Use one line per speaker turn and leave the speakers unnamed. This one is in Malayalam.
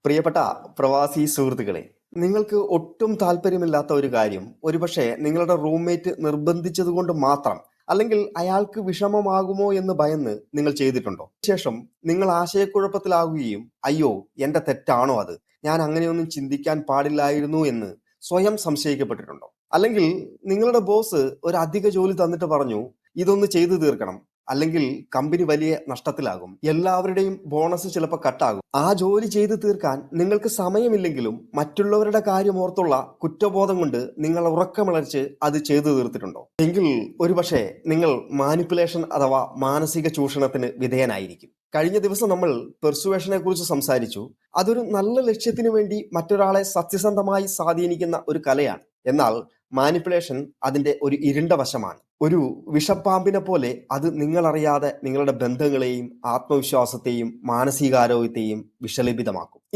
പ്രിയപ്പെട്ട പ്രവാസി സുഹൃത്തുക്കളെ, നിങ്ങൾക്ക് ഒട്ടും താല്പര്യമില്ലാത്ത ഒരു കാര്യം ഒരുപക്ഷെ നിങ്ങളുടെ റൂംമേറ്റ് നിർബന്ധിച്ചതുകൊണ്ട് മാത്രം, അല്ലെങ്കിൽ അയാൾക്ക് വിഷമമാകുമോ എന്ന് ഭയന്ന് നിങ്ങൾ ചെയ്തിട്ടുണ്ടോ? ശേഷം നിങ്ങൾ ആശയക്കുഴപ്പത്തിലാകുകയും അയ്യോ എന്റെ തെറ്റാണോ അത്, ഞാൻ അങ്ങനെയൊന്നും ചിന്തിക്കാൻ പാടില്ലായിരുന്നു എന്ന് സ്വയം സംശയിക്കപ്പെട്ടിട്ടുണ്ടോ? അല്ലെങ്കിൽ നിങ്ങളുടെ ബോസ് ഒരു അധിക ജോലി തന്നിട്ട് പറഞ്ഞു ഇതൊന്ന് ചെയ്തു തീർക്കണം, അല്ലെങ്കിൽ കമ്പനി വലിയ നഷ്ടത്തിലാകും, എല്ലാവരുടെയും ബോണസ് ചിലപ്പോൾ കട്ടാകും, ആ ജോലി ചെയ്തു തീർക്കാൻ നിങ്ങൾക്ക് സമയമില്ലെങ്കിലും മറ്റുള്ളവരുടെ കാര്യം ഓർത്തുള്ള കുറ്റബോധം കൊണ്ട് നിങ്ങൾ ഉറക്കമിളച്ച് അത് ചെയ്തു തീർത്തിട്ടുണ്ടോ? എങ്കിൽ ഒരുപക്ഷെ നിങ്ങൾ മാനിപ്പുലേഷൻ അഥവാ മാനസിക ചൂഷണത്തിന് വിധേയനായിരിക്കും. കഴിഞ്ഞ ദിവസം നമ്മൾ പെർസുവേഷനെ കുറിച്ച് സംസാരിച്ചു. അതൊരു നല്ല ലക്ഷ്യത്തിന് വേണ്ടി മറ്റൊരാളെ സത്യസന്ധമായി സ്വാധീനിക്കുന്ന ഒരു കലയാണ്. എന്നാൽ മാനിപ്പുലേഷൻ അതിന്റെ ഒരു ഇരുണ്ട വശമാണ്. ഒരു വിഷപ്പാമ്പിനെ പോലെ അത് നിങ്ങളറിയാതെ നിങ്ങളുടെ ബന്ധങ്ങളെയും ആത്മവിശ്വാസത്തെയും മാനസികാരോഗ്യത്തെയും വിഷലിപിതമാക്കും.